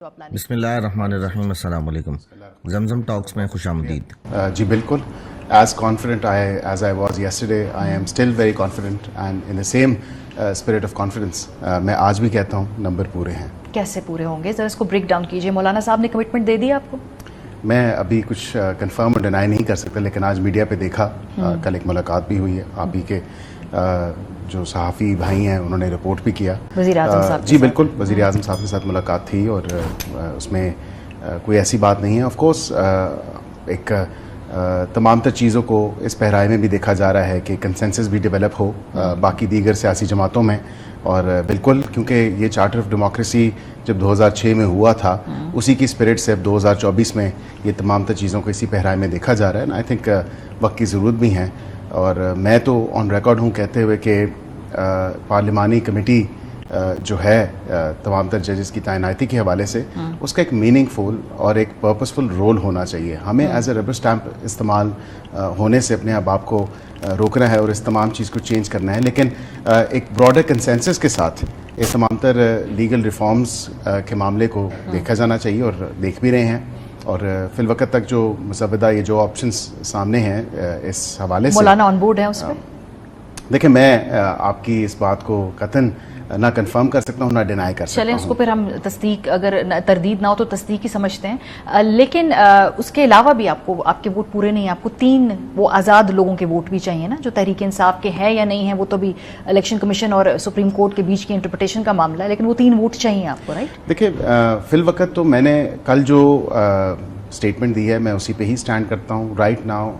بسم اللہ الرحمن الرحیم. السلام علیکم. زمزم ٹاکس میں خوش آمدید. جی بالکل. As confident as I was yesterday, I am still very confident and in the same spirit of confidence. میں آج بھی کہتا ہوں نمبر پورے ہیں. کیسے پورے ہوں گے؟ ذرا اس کو بریک ڈاؤن کیجئے. مولانا صاحب نے کمٹمنٹ دے دی آپ کو؟ میں ابھی کچھ کنفرم اور ڈینائی نہیں کر سکتا، لیکن آج میڈیا پہ دیکھا، کل ایک ملاقات بھی ہوئی ہے. آپ ہی کے جو صحافی بھائی ہیں انہوں نے رپورٹ بھی کیا. وزیر اعظم صاحب جی بالکل، وزیر اعظم صاحب کے ساتھ ملاقات تھی اور اس میں کوئی ایسی بات نہیں ہے. آف کورس ایک تمام تر چیزوں کو اس پہرائے میں بھی دیکھا جا رہا ہے کہ کنسنسس بھی ڈیولپ ہو باقی دیگر سیاسی جماعتوں میں. اور بالکل کیونکہ یہ چارٹر آف ڈیموکریسی جب 2006 میں ہوا تھا، اسی کی اسپرٹ سے اب 2024 میں یہ تمام تر چیزوں کو اسی پہرائے میں دیکھا جا رہا ہے. آئی تھنک وقت کی ضرورت بھی ہے، اور میں تو آن ریکارڈ ہوں کہتے ہوئے کہ پارلیمانی کمیٹی جو ہے تمام تر ججز کی تعیناتی کے حوالے سے، اس کا ایک میننگ فل اور ایک پرپسفل رول ہونا چاہیے. ہمیں ایز اے ربر اسٹیمپ استعمال ہونے سے اپنے آپ کو روکنا ہے اور اس تمام چیز کو چینج کرنا ہے، لیکن ایک براڈر کنسنسس کے ساتھ اس تمام تر لیگل ریفارمز کے معاملے کو دیکھا جانا چاہیے، اور دیکھ بھی رہے ہیں. اور فی الوقت تک جو مسودہ یہ جو آپشنز سامنے ہیں اس حوالے سے، مولانا آن بورڈ ہے اس پہ؟ دیکھیں، میں آپ کی اس بات کو قطعاً نہ کنفرم کر سکتا ہوں نہ ڈینائی کر سکتا ہوں. چلیں اس کو پھر ہم تصدیق، اگر تردید نہ ہو تو تصدیق ہی سمجھتے ہیں. لیکن اس کے علاوہ بھی آپ کو، آپ کے ووٹ پورے نہیں ہیں، آپ کو 3 وہ آزاد لوگوں کے ووٹ بھی چاہیے نا، جو تحریک انصاف کے ہیں یا نہیں ہیں، وہ تو بھی الیکشن کمیشن اور سپریم کورٹ کے بیچ کی انٹرپریٹیشن کا معاملہ ہے، لیکن وہ 3 ووٹ چاہیے آپ کو، رائٹ؟ دیکھیں، فی الوقت تو میں نے کل جو اسٹیٹمنٹ دی ہے میں اسی پہ ہی اسٹینڈ کرتا ہوں. Right now,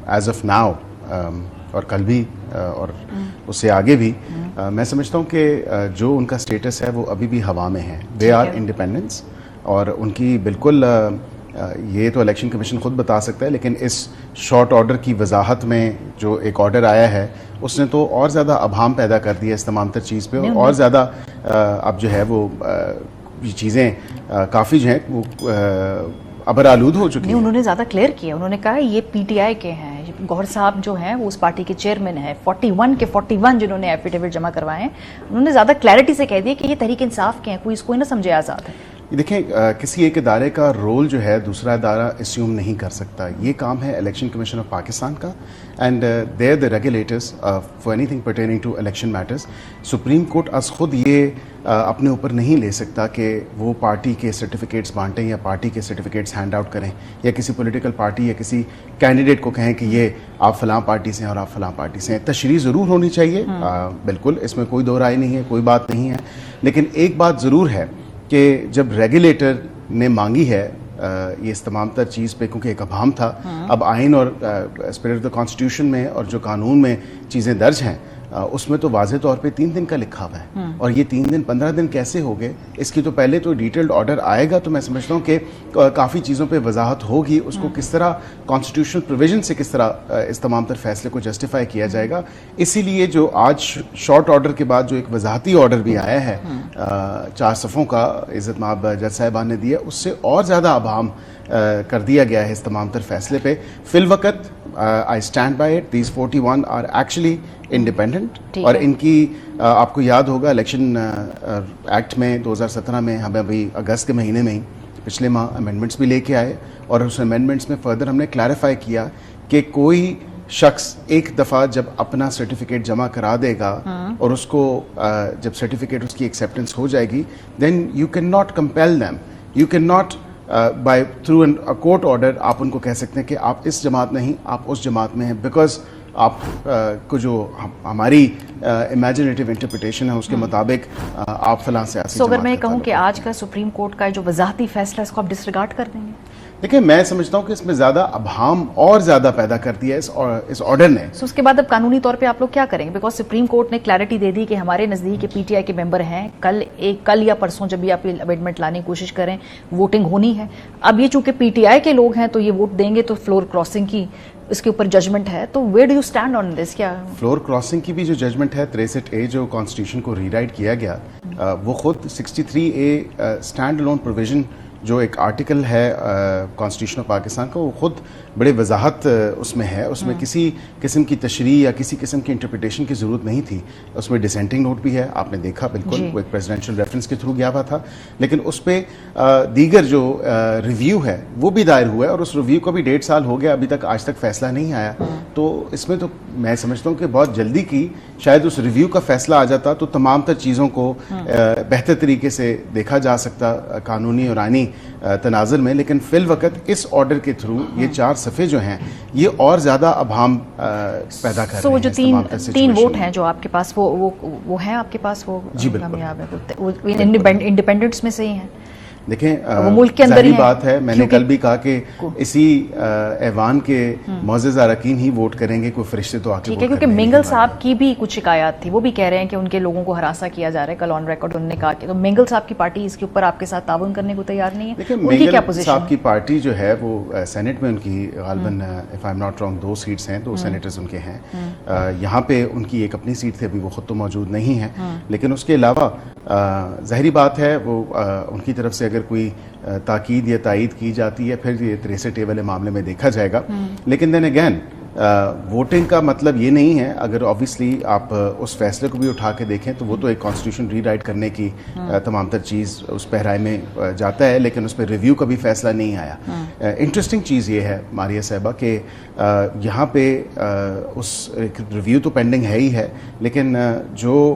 as of now, اور کل بھی اور اس سے آگے بھی میں سمجھتا ہوں کہ جو ان کا سٹیٹس ہے وہ ابھی بھی ہوا میں ہے. دے آر انڈیپینڈنس، اور ان کی بالکل یہ تو الیکشن کمیشن خود بتا سکتا ہے، لیکن اس شارٹ آرڈر کی وضاحت میں جو ایک آرڈر آیا ہے اس نے تو اور زیادہ ابہام پیدا کر دیا اس تمام تر چیز پہ، اور زیادہ اب جو ہے وہ چیزیں کافی جو ہیں وہ ابرآلود ہو چکی ہیں. انہوں نے زیادہ کلیئر کیا. انہوں نے کہا یہ پی ٹی آئی کے ہیں، گوہر صاحب جو ہیں وہ اس پارٹی کے چیئرمین ہیں. 41 کے 41 جنہوں نے ایفیڈیوٹ جمع کروائے ہیں، انہوں نے زیادہ کلیئرٹی سے کہہ دیا کہ یہ تحریک انصاف کے ہیں، کوئی اس کو ہی نہ سمجھے آزاد ہے. دیکھیں، کسی ایک ادارے کا رول جو ہے دوسرا ادارہ اسیوم نہیں کر سکتا. یہ کام ہے الیکشن کمیشن آف پاکستان کا، and they are the regulators for any thing pertaining to election matters. Supreme court is خود یہ اپنے اوپر نہیں لے سکتا کہ وہ پارٹی کے سرٹیفکیٹس بانٹیں یا پارٹی کے سرٹیفکیٹس ہینڈ آؤٹ کریں، یا کسی پولیٹیکل پارٹی یا کسی کینڈیڈیٹ کو کہیں کہ یہ آپ فلاں پارٹی سے ہیں اور آپ فلاں پارٹی سے ہیں. تشریح ضرور ہونی چاہیے، بالکل اس میں کوئی دو رائے نہیں ہے، کوئی بات نہیں ہے، لیکن ایک بات ضرور ہے کہ جب ریگولیٹر نے مانگی ہے یہ اس تمام تر چیز پہ، کیونکہ ایک ابہام تھا، اب آئین اور اسپرٹ آف دا کانسٹیٹیوشن میں اور جو قانون میں چیزیں درج ہیں اس میں تو واضح طور پہ 3 دن کا لکھا ہوا ہے. اور یہ 3 دن 15 دن کیسے ہو گئے، اس کی تو پہلے تو ڈیٹیلڈ آرڈر آئے گا، تو میں سمجھتا ہوں کہ کافی چیزوں پہ وضاحت ہوگی. اس کو کس طرح کانسٹیٹیوشنل پروویژن سے کس طرح اس تمام تر فیصلے کو جسٹیفائی کیا جائے گا. اسی لیے جو آج شارٹ آرڈر کے بعد جو ایک وضاحتی آرڈر بھی آیا ہے 4 صفحوں کا، عزت مآب جج صاحبان نے دیا، اس سے اور زیادہ ابہام کر دیا گیا ہے اس تمام تر فیصلے پہ. فی الوقت I stand by it. These 41 are actually independent. اور ان کی آپ کو یاد ہوگا الیکشن ایکٹ میں 2017 میں ہمیں ابھی اگست کے مہینے میں ہی پچھلے ماہ امینڈمنٹس بھی لے کے آئے، اور اس امینڈمنٹس میں فردر ہم نے کلیریفائی کیا کہ کوئی شخص ایک دفعہ جب اپنا سرٹیفکیٹ جمع کرا دے گا اور اس کو جب سرٹیفکیٹ اس کی ایکسیپٹنس ہو جائے گی، then you cannot compel them. You cannot by through a court order آپ ان کو کہہ سکتے ہیں کہ آپ اس جماعت نہیں، آپ اس جماعت میں ہیں، بیکاز آپ کو جو ہماری امیجنیٹو انٹرپریٹیشن ہے اس کے مطابق آپ فلاں سیاسی اگر میں کہوں کہ آج کا سپریم کورٹ کا جو وضاحتی فیصلہ اس کو آپ ڈسریگارڈ کر دیں گے؟ دیکھیں، میں سمجھتا ہوں کہ اس میں زیادہ ابہام اور زیادہ پیدا کر دیا اس آرڈر نے. اس کے بعد اب قانونی طور پہ آپ لوگ کیا کریں گے؟ بیکاز سپریم کورٹ نے کلیئرٹی دے دی کہ ہمارے نزدیک پی ٹی آئی کے ممبر ہیں، کل یا پرسوں جب بھی آپ امینڈمنٹ لانے کی کوشش کریں ووٹنگ ہونی ہے. اب یہ چونکہ پی ٹی آئی کے لوگ ہیں تو یہ ووٹ دیں گے، تو فلور کراسنگ کی اس کے اوپر ججمنٹ ہے، تو where do you stand on this? کیا فلور کراسنگ کی بھی جو ججمنٹ ہے 63A جو کانسٹیٹیوشن کو ری رائٹ کیا گیا، وہ خود 63A اسٹینڈ الون پروویژن جو ایک آرٹیکل ہے کانسٹیٹیوشن آف پاکستان کا، وہ خود بڑے وضاحت اس میں ہے، اس میں کسی قسم کی تشریح یا کسی قسم کی انٹرپریٹیشن کی ضرورت نہیں تھی. اس میں ڈسینٹنگ نوٹ بھی ہے، آپ نے دیکھا بالکل، وہ ایک پریزیڈنشیل ریفرنس کے تھرو گیا ہوا تھا، لیکن اس پہ دیگر جو ریویو ہے وہ بھی دائر ہوا ہے، اور اس ریویو کو بھی 1.5 سال ہو گیا، ابھی تک آج تک فیصلہ نہیں آیا. تو اس میں تو میں سمجھتا ہوں کہ بہت جلدی کی شاید اس ریویو کا فیصلہ آ جاتا تو تمام تر چیزوں کو بہتر طریقے سے دیکھا جا سکتا قانونی اور آئینی تناظر میں. لیکن فی الوقت اس آرڈر کے تھرو یہ 4 صفحے جو ہیں یہ اور زیادہ ابہام پیدا کر رہے ہیں. وہ جو تین ووٹ ہیں جو آپ کے پاس وہ ہیں آپ کے پاس، وہ جی بالکل انڈیپینڈنٹس میں سے ہی ہیں. دیکھیں وہ ملک کے اندر ظاہری بات ہے، میں نے کل بھی کہا کہ اسی ایوان کے معزز اراکین ہی ووٹ کریں گے، کوئی فرشتے تو آکے ٹھیک ہے. کیونکہ منگل صاحب کی بھی کچھ شکایات تھی، وہ بھی کہہ رہے ہیں کہ ان کے لوگوں کو ہراساں کیا جا رہا ہے. کل آن ریکارڈ انہوں نے کہا کہ تو منگل صاحب کی پارٹی اس کے اوپر آپ کے ساتھ تعاون کرنے کو تیار نہیں ہے. دیکھیں ان کی کیا منگل پوزیشن صاحب کی پارٹی جو ہے وہ سینٹ میں ان کی غالباً if I am not wrong 2 seats ہیں، 2 سینیٹرز ان کے ہیں. یہاں پہ ان کی ایک اپنی سیٹ تھی، ابھی وہ خود تو موجود نہیں ہے. لیکن اس کے علاوہ ظاہری بات ہے وہ ان کی طرف سے اگر کوئی تاکید یا تائید کی جاتی ہے پھر یہ 63 والے معاملے میں دیکھا جائے گا. لیکن دین اگین ووٹنگ کا مطلب یہ نہیں ہے، اگر آبویسلی آپ اس فیصلے کو بھی اٹھا کے دیکھیں تو وہ تو ایک کانسٹیٹیوشن ری رائٹ کرنے کی تمام تر چیز اس پہرائے میں جاتا ہے، لیکن اس پہ ریویو کا بھی فیصلہ نہیں آیا. انٹرسٹنگ چیز یہ ہے ماریہ صاحبہ کہ یہاں پہ اس ریویو تو پینڈنگ ہے ہی ہے، لیکن جو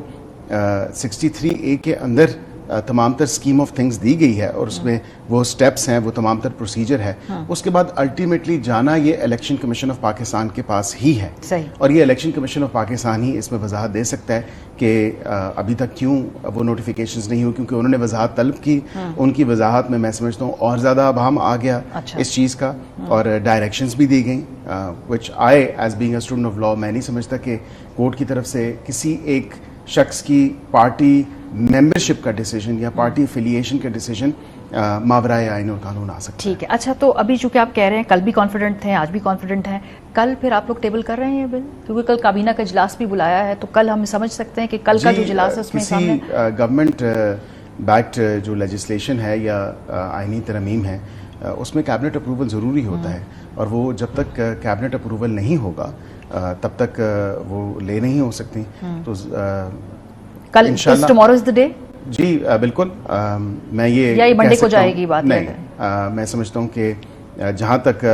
63A کے اندر تمام تر اسکیم آف تھنگس دی گئی ہے اور اس میں وہ سٹیپس ہیں، وہ تمام تر پروسیجر ہے، اس کے بعد الٹیمیٹلی جانا یہ الیکشن کمیشن آف پاکستان کے پاس ہی ہے. اور یہ الیکشن کمیشن آف پاکستان ہی اس میں وضاحت دے سکتا ہے کہ ابھی تک کیوں وہ نوٹیفیکیشنز نہیں ہوئی، کیونکہ انہوں نے وضاحت طلب کی. ان کی وضاحت میں سمجھتا ہوں اور زیادہ ابہام آ گیا اس چیز کا، اور ڈائریکشنز بھی دی گئیں which I as being a student of law میں نہیں سمجھتا کہ کورٹ کی طرف سے کسی ایک شخص کی پارٹی ممبرشپ کا ڈیسیجن یا پارٹی افیلیشن کا ڈیسیجن ماورائے آئین اور قانون آ سکتا ہے. ٹھیک ہے. اچھا تو ابھی چونکہ آپ کہہ رہے ہیں کل بھی کانفیڈنٹ تھے، آج بھی کانفیڈنٹ ہیں، کل پھر آپ لوگ ٹیبل کر رہے ہیں بل؟ کیونکہ کل کابینہ کا اجلاس بھی بلایا ہے، تو کل ہم سمجھ سکتے ہیں کہ کل کا جو اجلاس ہے اس میں کسی گورنمنٹ بیکڈ جو لیجسلیشن ہے یا آئینی ترمیم ہے اس میں کیبنٹ اپروول ضروری ہوتا ہے، اور وہ جب تک کیبنٹ اپروول نہیں ہوگا تب تک وہ لے نہیں ہو سکتی. تو کل ٹمارو از دی ڈے. جی بالکل. میں یہ منڈے کو جائے گی بات؟ نہیں، میں سمجھتا ہوں کہ جہاں تک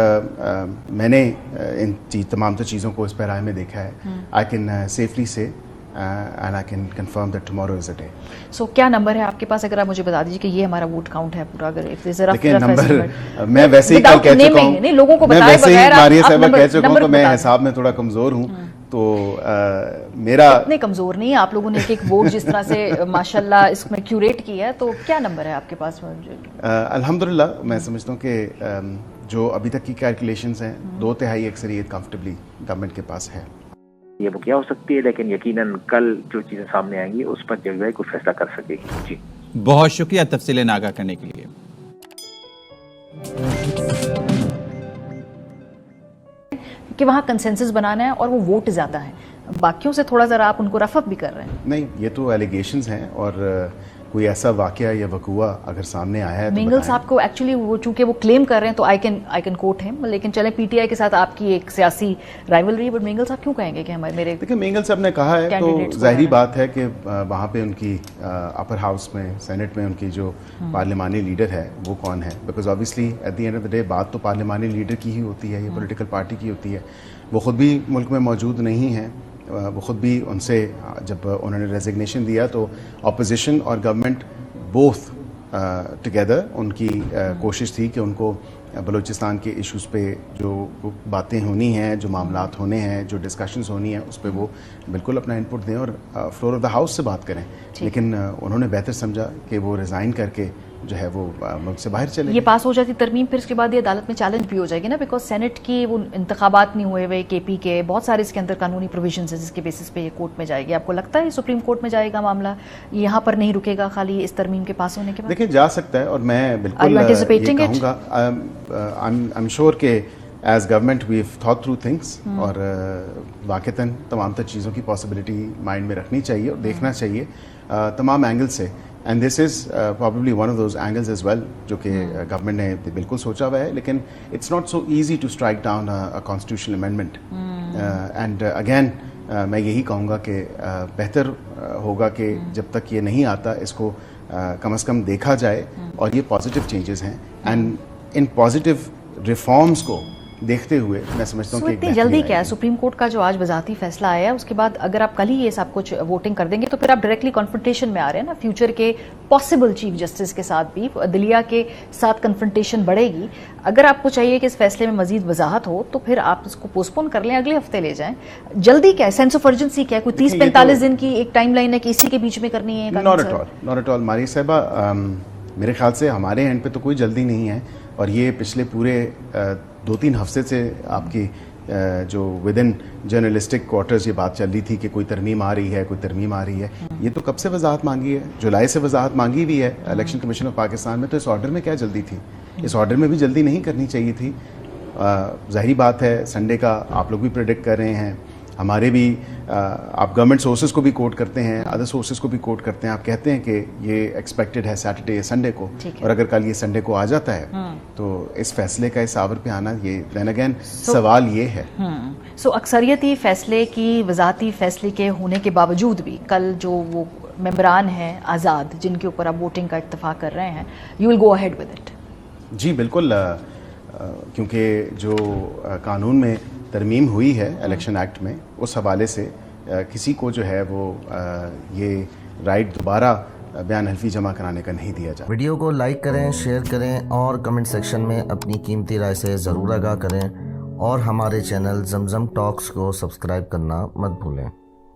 میں نے ان تمام تر چیزوں کو اس پیرائے میں دیکھا ہے، I can safely say and I can confirm that tomorrow is a day. So کیا نمبر ہے آپ کے پاس؟ اگر آپ مجھے بتا دیجیے کہ یہ ہمارا ووٹ کاؤنٹ ہے پورا. اگر دیکھیں نمبر میں ویسے ہی کل کہہ چکا ہوں، نہیں لوگوں کو میں بتائے ویسے ہی بغیر ماریہ صاحبہ کہہ چکا ہوں کہ میں حساب میں تھوڑا کمزور ہوں. تو میرا اتنے کمزور نہیں، آپ لوگوں نے ایک ووٹ جس طرح سے ماشاءاللہ اس میں کیوریٹ کیا ہے. تو کیا نمبر ہے آپ کے پاس؟ الحمدللہ میں سمجھتا ہوں کہ جو ابھی تک کی کیلکولیشنز ہیں 2/3 اکثریت کمفرٹیبلی گورنمنٹ کے پاس ہے. یہ وہ کیا ہو سکتی ہے، لیکن یقیناً کل جو چیزیں سامنے آئیں گی اس پر جو ہے کوئی فیصلہ کر سکے گی. جی بہت شکریہ تفصیلیں آگاہ کرنے کے لیے. کہ وہاں کنسنسس بنانا ہے اور وہ ووٹ زیادہ ہیں، باقیوں سے تھوڑا ذرا آپ ان کو رف اپ بھی کر رہے ہیں. نہیں، یہ تو ایلیگیشنز ہیں، اور کوئی ایسا واقعہ یا وقوع اگر سامنے آیا ہے. منگل صاحب کو ایکچولی وہ چونکہ وہ کلیم کر رہے ہیں تو آئی کین کوٹ ہم، لیکن چلیں پی ٹی آئی کے ساتھ آپ کی ایک سیاسی رائیولری، بٹ منگل صاحب کیوں کہیں گے کہ ہمارے میرے دیکھیں منگل صاحب نے کہا ہے تو ظاہری بات ہے کہ وہاں پہ ان کی اپر ہاؤس میں سینٹ میں ان کی جو پارلیمانی لیڈر ہے وہ کون ہے، because obviously at the end of the day بات تو پارلیمانی لیڈر کی ہی ہوتی ہے، یہ پولیٹیکل پارٹی کی ہوتی ہے. وہ خود بھی ملک میں موجود نہیں ہیں، وہ خود بھی ان سے جب انہوں نے ریزگنیشن دیا تو اپوزیشن اور گورنمنٹ بوتھ ٹگیدر ان کی کوشش تھی کہ ان کو بلوچستان کے ایشوز پہ جو باتیں ہونی ہیں، جو معاملات ہونے ہیں، جو ڈسکشنز ہونی ہیں، اس پہ وہ بالکل اپنا انپٹ دیں اور فلور آف دا ہاؤس سے بات کریں. لیکن انہوں نے بہتر سمجھا کہ وہ ریزائن کر کے جو ہے وہ ملک سے باہر چلے. یہ پاس ہو جاتی ترمیم، پھر اس کے بعد یہ عدالت میں چیلنج بھی ہو جائے گی نا، بیکاز سینٹ کی وہ انتخابات نہیں ہوئے ہوئے کے پی کے، بہت سارے اس کے اندر قانونی پروویژنز ہیں جس کے بیسس پہ یہ کورٹ میں جائے گی. آپ کو لگتا ہے سپریم کورٹ میں جائے گا معاملہ، یہاں پر نہیں رکے گا خالی اس ترمیم کے پاس ہونے کے بعد؟ دیکھیں جا سکتا ہے، اور میں بالکل یہ کہوں گا آئی ایم شیور کہ as government we have thought through things, اور واقعتاً تمام تر چیزوں کی پاسبلٹی مائنڈ میں رکھنی چاہیے اور دیکھنا چاہیے تمام اینگل سے and this is probably one of those angles as well جو کہ گورنمنٹ نے بالکل سوچا ہوا ہے, لیکن it's not so easy to strike down constitutional amendment. And again میں یہی کہوں گا کہ بہتر ہوگا کہ جب تک یہ نہیں آتا اس کو کم از کم دیکھا جائے, اور یہ پازیٹیو چینجز ہیں, اینڈ ان پازیٹیو ریفارمز کو دیکھتے ہوئے میں سمجھتا ہوں کہ اتنی جلدی کیا ہے سپریم کورٹ کا جو آج وضاحتی فیصلہ آیا ہے اس کے بعد اگر آپ کل ہی یہ سب کچھ ووٹنگ کر دیں گے تو پھر آپ ڈائریکٹلی کنفرنٹیشن میں آ رہے ہیں نا فیوچر کے پاسبل چیف جسٹس کے ساتھ بھی, عدلیہ کے ساتھ کنفرنٹیشن بڑھے گی. اگر آپ کو چاہیے کہ اس فیصلے میں مزید وضاحت ہو تو پھر آپ اس کو پوسٹ پون کر لیں, اگلے ہفتے لے جائیں. جلدی کیا ہے, سینس آف ارجنسی کیا ہے, کوئی 30-45 دن کی ایک ٹائم لائن ہے کہ اسی کے بیچ میں کرنی ہے؟ ناٹ ایٹ آل ماری صاحبہ, میرے خیال سے ہمارے اینڈ پہ تو کوئی جلدی نہیں ہے, اور یہ پچھلے پورے 2-3 ہفتے سے آپ کی جو ود ان جرنلسٹک کوارٹرز یہ بات چل رہی تھی کہ کوئی ترمیم آ رہی ہے, کوئی ترمیم آ رہی ہے. یہ تو کب سے وضاحت مانگی ہے, جولائی سے وضاحت مانگی ہوئی ہے الیکشن کمیشن آف پاکستان میں. تو اس آرڈر میں کیا جلدی تھی؟ اس آرڈر میں بھی جلدی نہیں کرنی چاہیے تھی. ظاہری بات ہے سنڈے کا آپ لوگ بھی پریڈکٹ کر رہے ہیں, ہمارے بھی آپ گورنمنٹ سورسز کو بھی کوٹ کرتے ہیں, ادر سورسز کو بھی کوٹ کرتے ہیں. آپ کہتے ہیں کہ یہ ایکسپیکٹڈ ہے سیٹرڈے یا سنڈے کو, اور اگر کل یہ سنڈے کو آ جاتا ہے تو اس فیصلے کا اس آور پہ آنا, یہ دین اگین سوال یہ ہے. سو اکثریتی فیصلے کی وضاحتی فیصلے کے ہونے کے باوجود بھی کل جو وہ ممبران ہیں آزاد جن کے اوپر آپ ووٹنگ کا اتفاق کر رہے ہیں, you will go ahead with it? جی بالکل, کیونکہ جو قانون میں ترمیم ہوئی ہے الیکشن ایکٹ میں, اس حوالے سے کسی کو جو ہے وہ یہ رائٹ دوبارہ بیان حلفی جمع کرانے کا نہیں دیا جائے. ویڈیو کو لائک کریں, شیئر کریں اور کمنٹ سیکشن میں اپنی قیمتی رائے سے ضرور آگاہ کریں, اور ہمارے چینل زمزم ٹاکس کو سبسکرائب کرنا مت بھولیں.